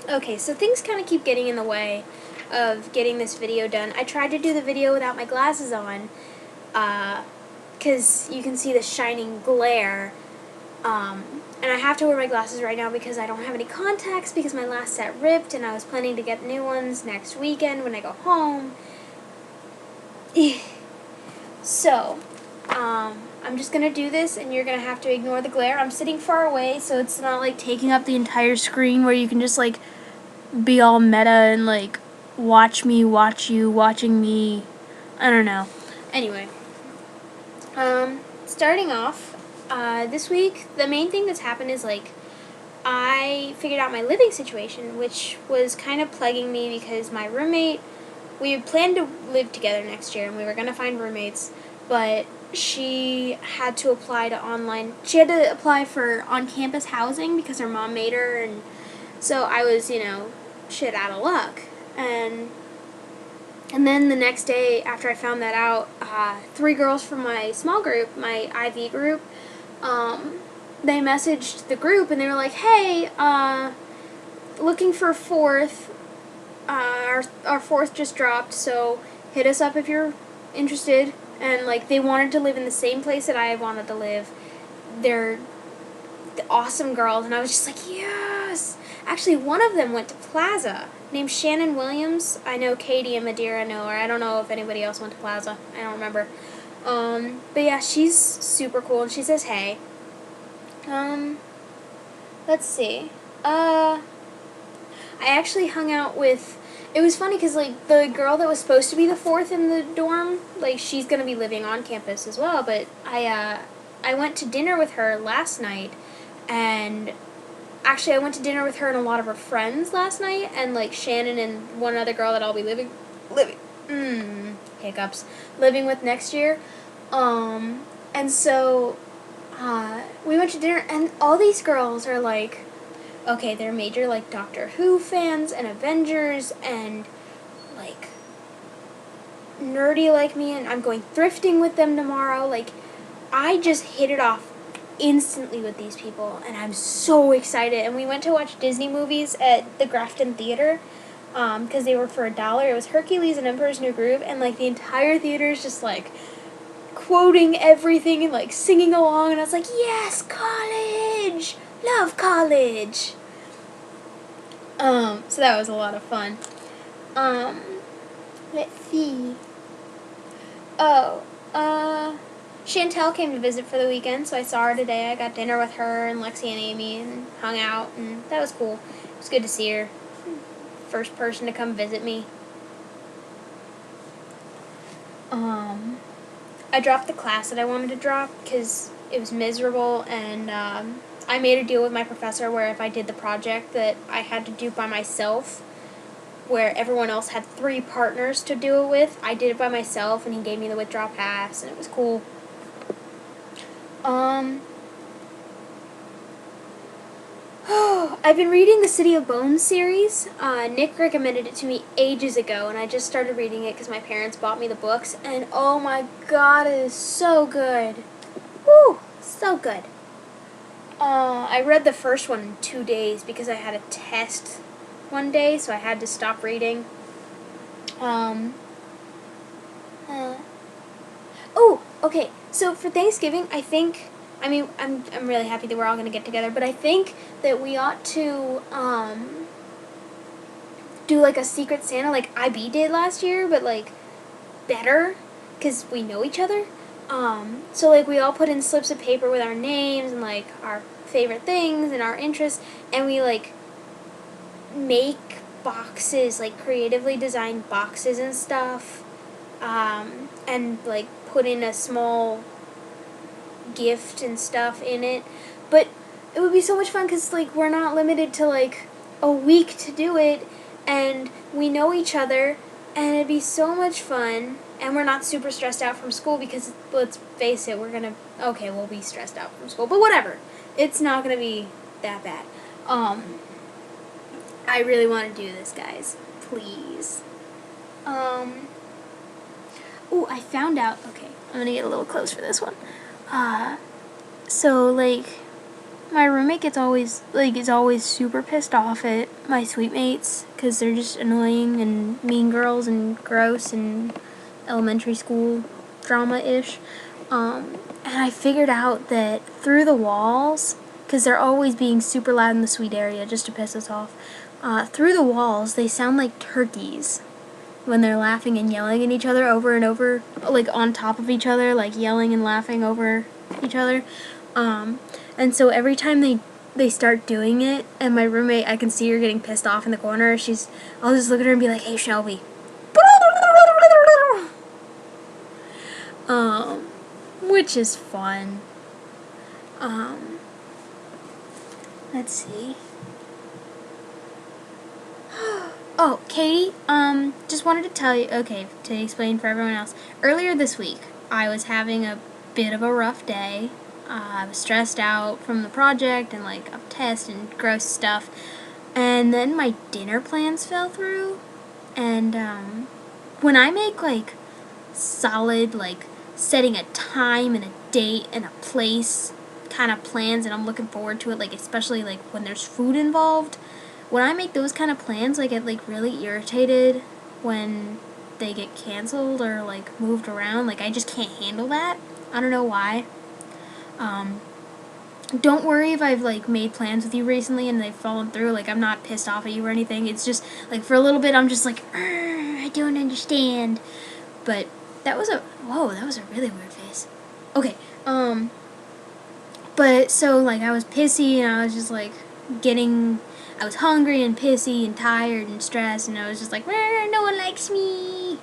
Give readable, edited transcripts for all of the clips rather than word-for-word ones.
Okay, so things kind of keep getting in the way of getting this video done. I tried to do the video without my glasses on, because you can see the shining glare, and I have to wear my glasses right now because I don't have any contacts because my last set ripped, and I was planning to get new ones next weekend when I go home. So, I'm just going to do this, and you're going to have to ignore the glare. I'm sitting far away, so it's not, like, taking up the entire screen where you can just, like, be all meta and, like, watch me, watch you, watching me. I don't know. Anyway. Starting off, this week, the main thing that's happened is, like, I figured out my living situation, which was kind of plaguing me because my roommate, we had planned to live together next year, and we were going to find roommates, but she had to apply for on-campus housing because her mom made her, and so I was, shit out of luck. And then the next day, after I found that out, 3 girls from my small group, my IV group, they messaged the group, and they were like, hey, looking for a fourth. Our fourth just dropped, so hit us up if you're interested. And, like, they wanted to live in the same place that I wanted to live. They're awesome girls, and I was just like, yes! Actually, one of them went to Plaza, named Shannon Williams. I know Katie and Madeira know her. I don't know if anybody else went to Plaza. I don't remember. But yeah, she's super cool, and she says hey. Let's see. I actually hung out with... It was funny because, like, the girl that was supposed to be the fourth in the dorm, like, she's going to be living on campus as well, but I went to dinner with her last night, and actually I went to dinner with her and a lot of her friends last night, and, like, Shannon and one other girl that I'll be living with next year, and so, we went to dinner, and all these girls are, like, okay, they're major, like, Doctor Who fans and Avengers and, like, nerdy like me, and I'm going thrifting with them tomorrow. Like, I just hit it off instantly with these people, and I'm so excited. And we went to watch Disney movies at the Grafton Theater, because they were for $1. It was Hercules and Emperor's New Groove, and, like, the entire theater is just, like, quoting everything and, like, singing along, and I was like, yes, college! Love college! So that was a lot of fun. Let's see. Chantel came to visit for the weekend, so I saw her today. I got dinner with her and Lexi and Amy and hung out, and that was cool. It was good to see her. First person to come visit me. I dropped the class that I wanted to drop because it was miserable, and I made a deal with my professor where if I did the project that I had to do by myself, where everyone else had 3 partners to do it with, I did it by myself, and he gave me the withdrawal pass, and it was cool. I've been reading the City of Bones series. Nick recommended it to me ages ago, and I just started reading it because my parents bought me the books, and oh my god, it is so good. Woo! So good. I read the first one in 2 days because I had a test one day, so I had to stop reading. Okay, so for Thanksgiving, I'm really happy that we're all going to get together, but I think that we ought to, do, like, a Secret Santa like IB did last year, but, like, better, because we know each other. So, like, we all put in slips of paper with our names and, like, our favorite things and our interests, and we, like, make boxes, like, creatively designed boxes and stuff, and, like, put in a small gift and stuff in it. But it would be so much fun because, like, we're not limited to, like, a week to do it, and we know each other, and it'd be so much fun, and we're not super stressed out from school because, let's face it, we'll be stressed out from school, but whatever. It's not gonna be that bad. I really want to do this, guys. Please. I found out, okay, I'm gonna get a little close for this one. So, like, my roommate is always super pissed off at my suite mates because they're just annoying and mean girls and gross and elementary school drama-ish. And I figured out that through the walls, because they're always being super loud in the suite area just to piss us off, through the walls they sound like turkeys when they're laughing and yelling at each other over and over, like on top of each other, like yelling and laughing over each other. And so every time they start doing it, and my roommate, I can see her getting pissed off in the corner. I'll just look at her and be like, "Hey, Shelby." Which is fun. Let's see. Oh, Katie, just wanted to tell you, okay, to explain for everyone else. Earlier this week, I was having a bit of a rough day. I was stressed out from the project and, like, a test and gross stuff. And then my dinner plans fell through. And, when I make, like, solid, like, setting a time and a date and a place kind of plans and I'm looking forward to it, like, especially, like, when there's food involved, when I make those kind of plans, I get, like, really irritated when they get canceled or, like, moved around. Like, I just can't handle that. I don't know why. Don't worry if I've, like, made plans with you recently and they've fallen through. Like, I'm not pissed off at you or anything. It's just, like, for a little bit, I'm just like, I don't understand. But that was a really weird face. Okay, but so, like, I was pissy and I was just, like, I was hungry and pissy and tired and stressed and I was just like, no one likes me.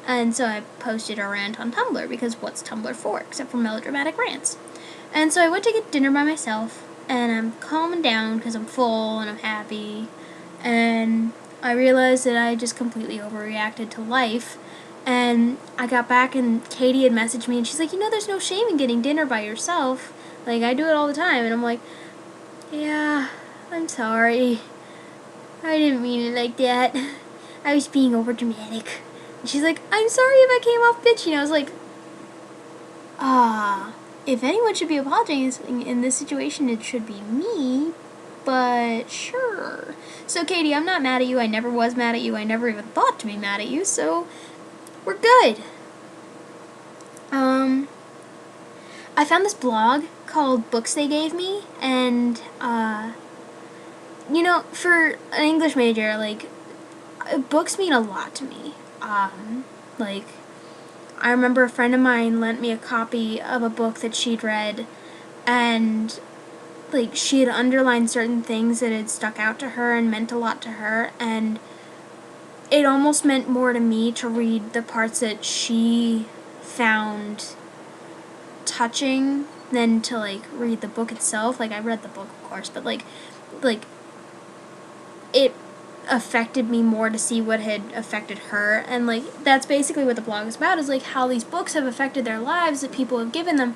And so I posted a rant on Tumblr because what's Tumblr for except for melodramatic rants? And so I went to get dinner by myself and I'm calming down because I'm full and I'm happy. And I realized that I just completely overreacted to life. And I got back and Katie had messaged me and she's like, there's no shame in getting dinner by yourself. Like, I do it all the time. And I'm like, yeah, I'm sorry. I didn't mean it like that. I was being overdramatic. And she's like, I'm sorry if I came off bitchy. And I was like, if anyone should be apologizing in this situation, it should be me. But sure. So, Katie, I'm not mad at you. I never was mad at you. I never even thought to be mad at you. So, we're good. I found this blog called Books They Gave Me, and, for an English major, like, books mean a lot to me. Like, I remember a friend of mine lent me a copy of a book that she'd read, and, like, she had underlined certain things that had stuck out to her and meant a lot to her, and it almost meant more to me to read the parts that she found touching than to, like, read the book itself. Like, I read the book, of course, but, like, it affected me more to see what had affected her. And, like, that's basically what the blog is about, is, like, how these books have affected their lives that people have given them.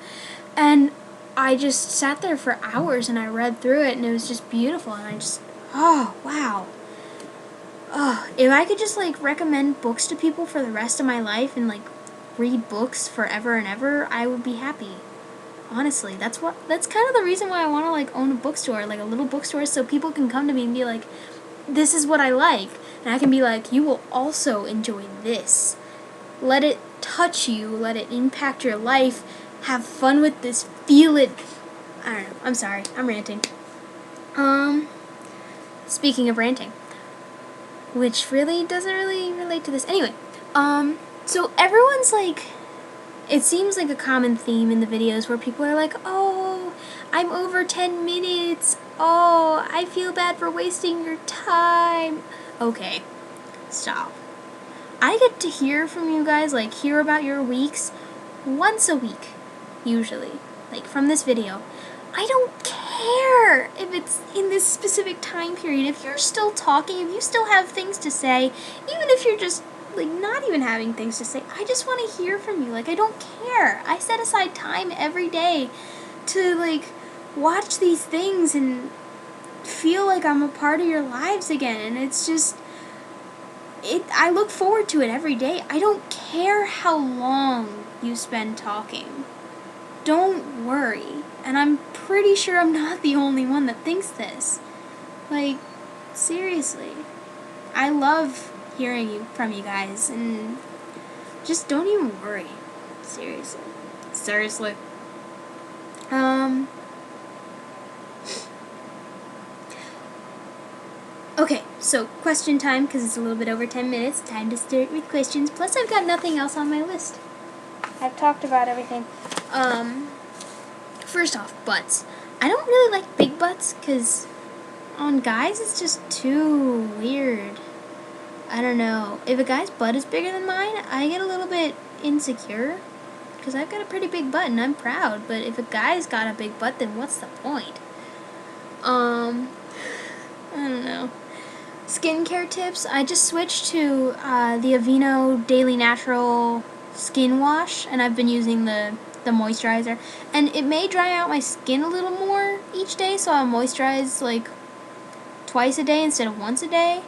And I just sat there for hours and I read through it and it was just beautiful. And I just, oh, wow. If I could just, like, recommend books to people for the rest of my life and, like, read books forever and ever, I would be happy. Honestly, that's kind of the reason why I want to, like, own a bookstore, like a little bookstore, so people can come to me and be like, this is what I like. And I can be like, you will also enjoy this. Let it touch you, let it impact your life, have fun with this, feel it. I don't know, I'm sorry, I'm ranting. Speaking of ranting, which really doesn't really relate to this. Anyway, so everyone's like, it seems like a common theme in the videos where people are like, oh, I'm over 10 minutes. Oh, I feel bad for wasting your time. Okay, stop. I get to hear from you guys, like, hear about your weeks once a week, usually, like, from this video. I don't care if it's in this specific time period. If you're still talking, if you still have things to say, even if you're just, like, not even having things to say, I just want to hear from you. Like, I don't care. I set aside time every day to, like, watch these things and feel like I'm a part of your lives again. And it's just, I look forward to it every day. I don't care how long you spend talking. don't worry. And I'm pretty sure I'm not the only one that thinks this. Like, seriously. I love hearing from you guys, and just don't even worry. Seriously. Seriously. Okay, so question time, because it's a little bit over 10 minutes. Time to start with questions. Plus, I've got nothing else on my list. I've talked about everything. First off, butts. I don't really like big butts, because on guys, it's just too weird. I don't know. If a guy's butt is bigger than mine, I get a little bit insecure, because I've got a pretty big butt, and I'm proud. But if a guy's got a big butt, then what's the point? I don't know. Skincare tips. I just switched to the Aveeno Daily Natural Skin Wash, and I've been using the moisturizer. And it may dry out my skin a little more each day, so I'll moisturize like twice a day instead of once a day.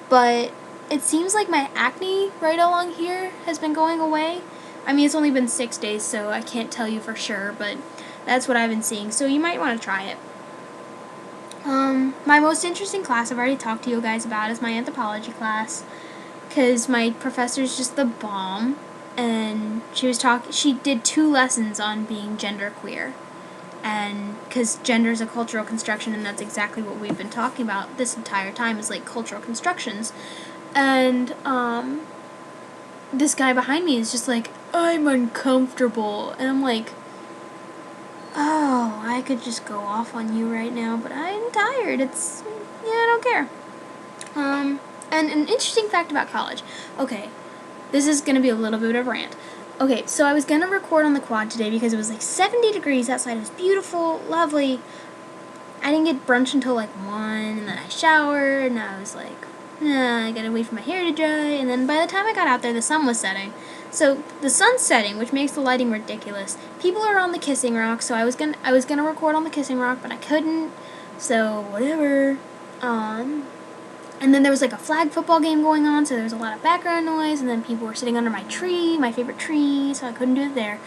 But it seems like my acne right along here has been going away. I mean, it's only been 6 days, so I can't tell you for sure, but that's what I've been seeing. So you might want to try it. My most interesting class I've already talked to you guys about is my Anthropology class, because my professor's just the bomb, and she did 2 lessons on being genderqueer, and because gender is a cultural construction, and that's exactly what we've been talking about this entire time, is like cultural constructions. And this guy behind me is just like, I'm uncomfortable, and I'm like, oh, I could just go off on you right now, but I'm tired. I don't care. And an interesting fact about college. Okay, this is going to be a little bit of a rant. Okay, so I was going to record on the quad today because it was like 70 degrees outside. It was beautiful, lovely. I didn't get brunch until like 1, and then I showered, and I was like, I gotta wait for my hair to dry, and then by the time I got out there, the sun was setting. So the sun's setting, which makes the lighting ridiculous. People are on the Kissing Rock, so I was gonna record on the Kissing Rock, but I couldn't. So whatever. And then there was like a flag football game going on, so there was a lot of background noise, and then people were sitting under my tree, my favorite tree, so I couldn't do it there.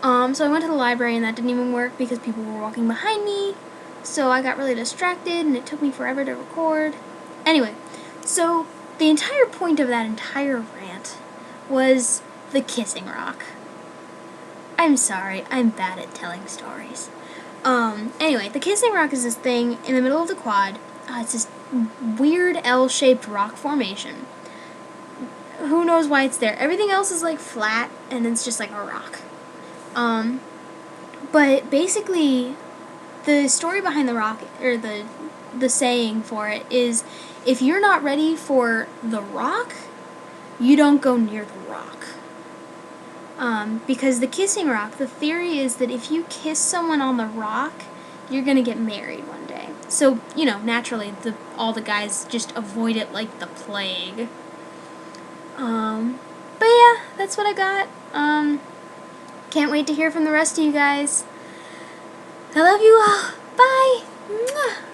So I went to the library, and that didn't even work because people were walking behind me. So I got really distracted, and it took me forever to record. Anyway, so the entire point of that entire rant was the Kissing Rock. I'm sorry, I'm bad at telling stories. Anyway, the Kissing Rock is this thing in the middle of the quad. It's this weird L-shaped rock formation. Who knows why it's there? Everything else is like flat, and it's just like a rock. But basically, the story behind the rock, or the saying for it, is if you're not ready for the rock, you don't go near the rock. Because the Kissing Rock, the theory is that if you kiss someone on the rock, you're gonna get married one day. So, naturally, all the guys just avoid it like the plague. But yeah, that's what I got. Can't wait to hear from the rest of you guys. I love you all. Bye! Mwah.